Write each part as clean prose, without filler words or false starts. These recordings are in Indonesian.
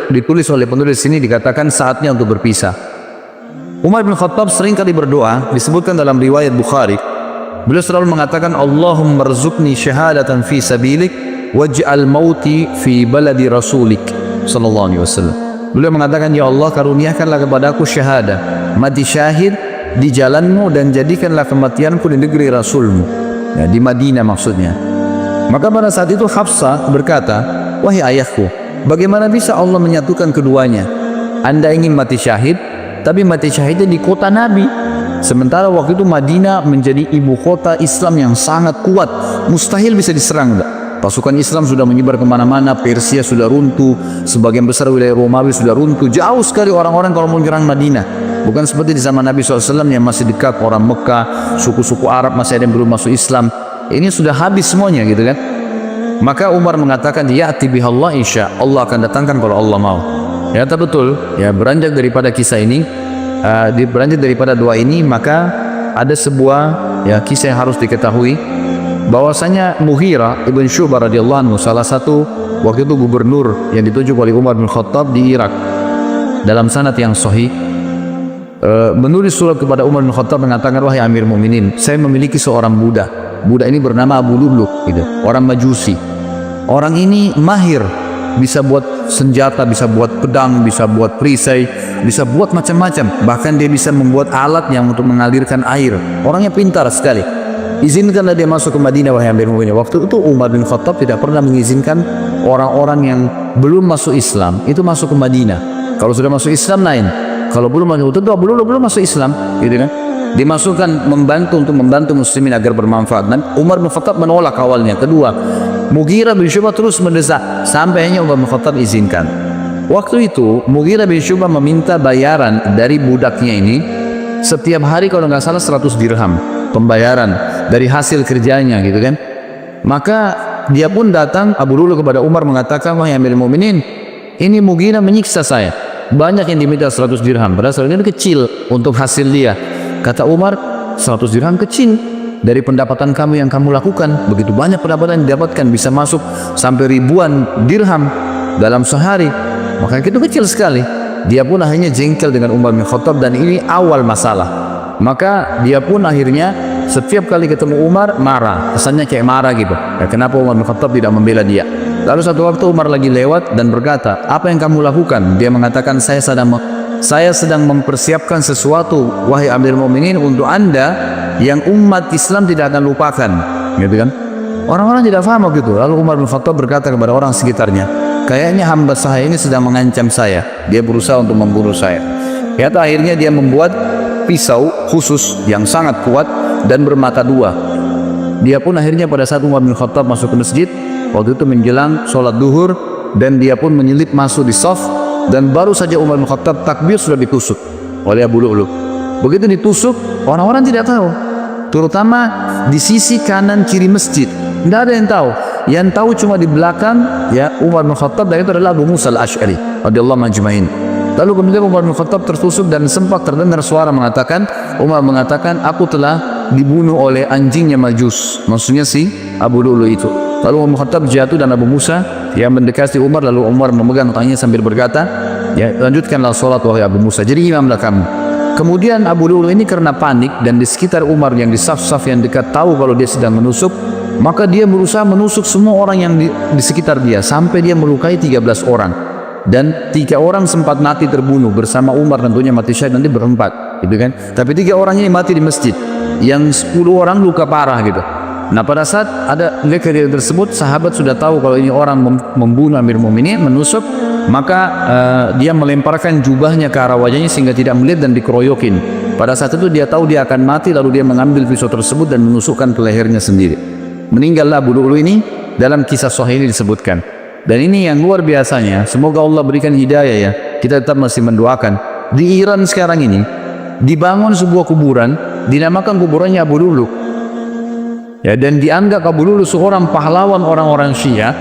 ditulis oleh penulis sini dikatakan saatnya untuk berpisah. Umar bin Khattab sering kali berdoa, disebutkan dalam riwayat Bukhari. Beliau selalu mengatakan, Allahumma rzuqni syahadatan fi sabilik waj'al mauti fi baladi rasulik sallallahu alaihi wasallam. Beliau mengatakan, ya Allah, karuniakanlah kepadaku syahadah, mati syahid di jalanmu, dan jadikanlah kematianku di negeri Rasulmu, ya, di Madinah maksudnya. Maka pada saat itu Hafsah berkata, wahai ayahku, bagaimana bisa Allah menyatukan keduanya? Anda ingin mati syahid, tapi mati syahidnya di kota Nabi, sementara waktu itu Madinah menjadi ibu kota Islam yang sangat kuat, mustahil bisa diserang. Pasukan Islam sudah menyebar kemana-mana, Persia sudah runtuh, sebagian besar wilayah Romawi sudah runtuh, jauh sekali orang-orang kalau mau menyerang Madinah. Bukan seperti di zaman Nabi SAW yang masih dekat, orang Mekah, suku-suku Arab masih ada yang belum masuk Islam. Ini sudah habis semuanya gitu kan. Maka Umar mengatakan, ya'ti bihallah insya Allah akan datangkan kalau Allah mau. Ya betul, ya beranjak daripada kisah ini, beranjak daripada doa ini, maka ada sebuah ya kisah yang harus diketahui, bahwasanya Mughirah ibn Syu'bah radhiyallahu anhu, salah satu waktu itu gubernur yang ditunjuk oleh Umar bin Khattab di Irak, dalam sanad yang sahih, menulis surat kepada Umar bin Khattab mengatakan, wahai Amir Mu'minin, saya memiliki seorang budak. Budak ini bernama Abu Lu'lu', gitu, orang Majusi. Orang ini mahir, bisa buat senjata, bisa buat pedang, bisa buat perisai, bisa buat macam-macam. Bahkan dia bisa membuat alat yang untuk mengalirkan air. Orangnya pintar sekali. Izinkanlah dia masuk ke Madinah, wahai Amir Mu'minin. Waktu itu Umar bin Khattab tidak pernah mengizinkan orang-orang yang belum masuk Islam itu masuk ke Madinah. Kalau sudah masuk Islam lain, kalau belum masuk, tentu belum masuk Islam, gitu kan, dimasukkan untuk membantu muslimin agar bermanfaat. Dan Umar bin Khattab menolak awalnya. Kedua, Mughirah bin Syu'bah terus mendesak sampai hanya Umar bin Khattab izinkan. Waktu itu Mughirah bin Syu'bah meminta bayaran dari budaknya ini setiap hari kalau nggak salah 100 dirham pembayaran dari hasil kerjanya, gitu kan. Maka dia pun datang, Abu Lu'lu', kepada Umar mengatakan, wahai Amirul Mukminin, ini Mughirah menyiksa saya, banyak yang diminta 100 dirham, padahal ini kecil untuk hasil dia. Kata Umar, 100 dirham kecil dari pendapatan kamu yang kamu lakukan. Begitu banyak pendapatan yang didapatkan, bisa masuk sampai ribuan dirham dalam sehari, maka itu kecil sekali. Dia pun akhirnya jengkel dengan Umar bin Khattab, dan ini awal masalah. Maka dia pun akhirnya setiap kali ketemu Umar marah, kesannya kayak marah gitu. Ya, kenapa Umar bin Khattab tidak membela dia? Lalu satu waktu Umar lagi lewat dan berkata, apa yang kamu lakukan? Dia mengatakan, saya sedang mempersiapkan sesuatu, wahai Amirul Mukminin, untuk Anda yang umat Islam tidak akan lupakan, gitu kan. Orang-orang tidak paham begitu. Lalu Umar bin Khattab berkata kepada orang sekitarnya, kayaknya hamba saya ini sedang mengancam saya, dia berusaha untuk membunuh saya. Ya, akhirnya dia membuat pisau khusus yang sangat kuat dan bermata dua. Dia pun akhirnya pada saat Umar bin Khattab masuk ke masjid, waktu itu menjelang sholat duhur, dan dia pun menyelip masuk di shaf, dan baru saja Umar bin Khattab takbir sudah ditusuk oleh Abu Lu'lu'. Begitu ditusuk, orang-orang tidak tahu, terutama di sisi kanan kiri masjid, tidak ada yang tahu. Yang tahu cuma di belakang ya Umar bin Khattab, dan itu adalah Abu Musa al-Ash'ari radhiyallahu anhu. Lalu kemudian Umar bin Khattab tertusuk, dan sempat terdengar suara mengatakan, Umar mengatakan, aku telah dibunuh oleh anjingnya Majus, maksudnya si Abu Lu'lu' itu. Lalu Umar bin Khattab jatuh, dan Abu Musa yang mendekati Umar, lalu Umar memegang tangannya sambil berkata, ya lanjutkanlah sholat wahai Abu Musa, jadi imamlah kamu. Kemudian Abu Lu'lu' ini karena panik, dan di sekitar Umar yang di saf-saf yang dekat tahu kalau dia sedang menusuk, maka dia berusaha menusuk semua orang yang di sekitar dia, sampai dia melukai 13 orang. Dan 3 orang sempat mati terbunuh bersama Umar, tentunya mati syahid nanti berempat, gitu kan. Tapi 3 orangnya mati di masjid, yang 10 orang luka parah gitu. Nah, pada saat ada kejadian tersebut, sahabat sudah tahu kalau ini orang membunuh Amir Mu'minin, menusuk, maka dia melemparkan jubahnya ke arah wajahnya sehingga tidak melihat dan dikeroyokin. Pada saat itu dia tahu dia akan mati, lalu dia mengambil pisau tersebut dan menusukkan ke lehernya sendiri. Meninggallah Abu Lu'lu' ini, dalam kisah sahih ini disebutkan. Dan ini yang luar biasanya, semoga Allah berikan hidayah ya, kita tetap masih mendoakan. Di Iran sekarang ini dibangun sebuah kuburan, dinamakan kuburannya Abu Lu'lu', ya, dan dianggap Abu Lu'lu' seorang pahlawan orang-orang Syiah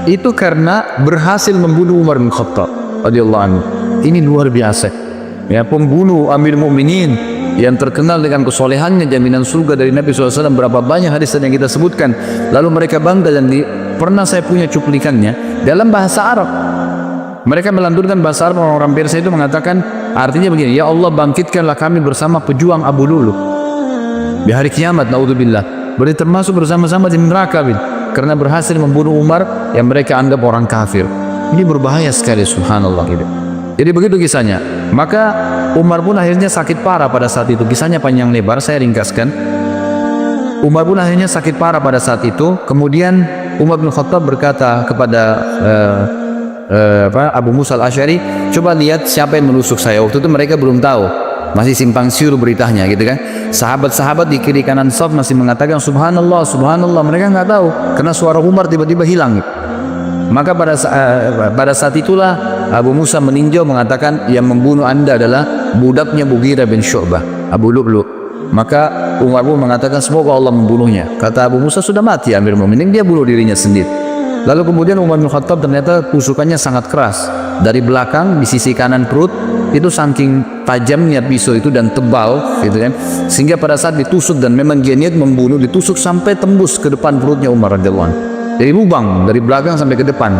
itu karena berhasil membunuh Umar bin Khattab radhiyallahu anhu. Ini luar biasa ya, pembunuh Amir Mu'minin yang terkenal dengan kesolehannya, jaminan surga dari Nabi SAW. Berapa banyak hadis yang kita sebutkan, lalu mereka bangga. Dan pernah saya punya cuplikannya dalam bahasa Arab. Mereka melantunkan bahasa Arab, orang Persia itu mengatakan, artinya begini, ya Allah bangkitkanlah kami bersama pejuang Abu Lulu di hari kiamat, naudzubillah. Berarti termasuk bersama-sama di neraka, karena berhasil membunuh Umar yang mereka anggap orang kafir. Ini berbahaya sekali, subhanallah gitu. Jadi begitu kisahnya. Maka Umar pun akhirnya sakit parah pada saat itu. Kisahnya panjang lebar, saya ringkaskan. Umar pun akhirnya sakit parah pada saat itu. Kemudian Umar bin Khattab berkata kepada Abu Musa al-Asy'ari, coba lihat siapa yang menusuk saya. Waktu itu mereka belum tahu, masih simpang siur beritanya gitu kan. Sahabat-sahabat di kiri kanan saf masih mengatakan subhanallah, subhanallah. Mereka nggak tahu karena suara Umar tiba-tiba hilang. Maka pada saat itulah Abu Musa meninjau mengatakan yang membunuh anda adalah budaknya Mughirah bin Syu'bah, Abu Lu'lu'. Maka Umar pun mengatakan semoga Allah membunuhnya. Kata Abu Musa, sudah mati Amir Mu'minin, dia bunuh dirinya sendiri. Lalu kemudian Umar bin Khattab ternyata tusukannya sangat keras. Dari belakang di sisi kanan perut itu saking tajamnya pisau itu dan tebal gitu kan, sehingga pada saat ditusuk dan memang dia niat membunuh, ditusuk sampai tembus ke depan perutnya Umar radhiyallahu anhu. Dari lubang dari belakang sampai ke depan.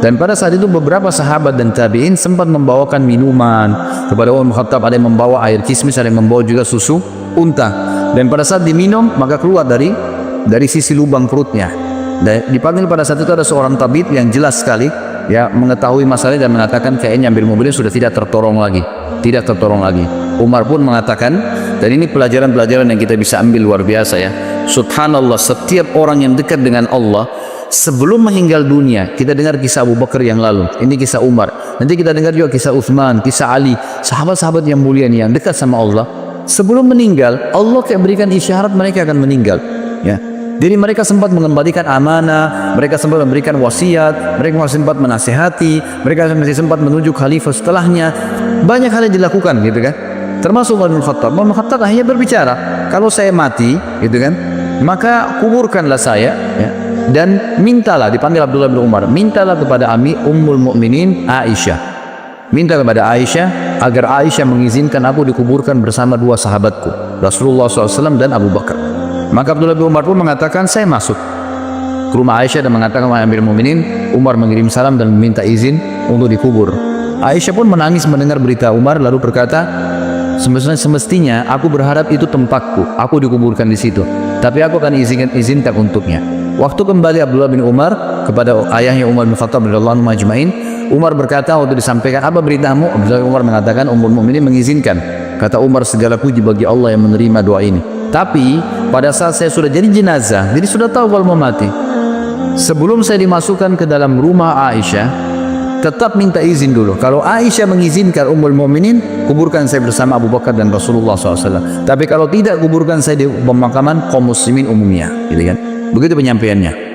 Dan pada saat itu beberapa sahabat dan tabi'in sempat membawakan minuman kepada Umar bin Khattab. Ada yang membawa air kismis, ada yang membawa juga susu unta. Dan pada saat diminum maka keluar dari sisi lubang perutnya. Dan dipanggil pada saat itu ada seorang tabib yang jelas sekali ya mengetahui masalah dan mengatakan kayaknya Amir Mu'minin sudah tidak tertolong lagi. Tidak tertolong lagi. Umar pun mengatakan, dan ini pelajaran-pelajaran yang kita bisa ambil luar biasa ya. Subhanallah, setiap orang yang dekat dengan Allah sebelum meninggal dunia, kita dengar kisah Abu Bakar yang lalu, ini kisah Umar, nanti kita dengar juga kisah Utsman, kisah Ali, sahabat-sahabat yang mulia ini yang dekat sama Allah. Sebelum meninggal, Allah kayak berikan isyarat mereka akan meninggal ya. Jadi mereka sempat mengembalikan amanah, mereka sempat memberikan wasiat, mereka masih sempat menasihati, mereka masih sempat menunjuk khalifah setelahnya. Banyak hal yang dilakukan gitu kan. Termasuk Umar bin Khattab. Umar bin Khattab akhirnya berbicara, kalau saya mati gitu kan, maka kuburkanlah saya ya, dan mintalah, dipanggil Abdullah bin Umar, mintalah kepada Ummul Mukminin Aisyah, minta kepada Aisyah agar Aisyah mengizinkan aku dikuburkan bersama dua sahabatku, Rasulullah SAW dan Abu Bakar. Maka Abdullah bin Umar pun mengatakan, saya masuk ke rumah Aisyah dan mengatakan, wahai Amirul Mukminin, Umar mengirim salam dan meminta izin untuk dikubur. Aisyah pun menangis mendengar berita Umar, lalu berkata, semestinya aku berharap itu tempatku, aku dikuburkan di situ, tapi aku akan izinkan untuknya. Waktu kembali Abdullah bin Umar kepada ayahnya Umar bin Khattab radhiyallahu anhu majma'in, Umar berkata waktu disampaikan, apa beritamu? Abdullah bin Umar mengatakan, Ummul Mukminin mengizinkan. Kata Umar, segala puji bagi Allah yang menerima doa ini. Tapi pada saat saya sudah jadi jenazah, jadi sudah tahu kalau mau mati, sebelum saya dimasukkan ke dalam rumah Aisyah, tetap minta izin dulu. Kalau Aisyah mengizinkan Ummul Mukminin, kuburkan saya bersama Abu Bakar dan Rasulullah SAW. Tapi kalau tidak, kuburkan saya di pemakaman kaum muslimin umumnya, gitu kan? Begitu penyampaiannya.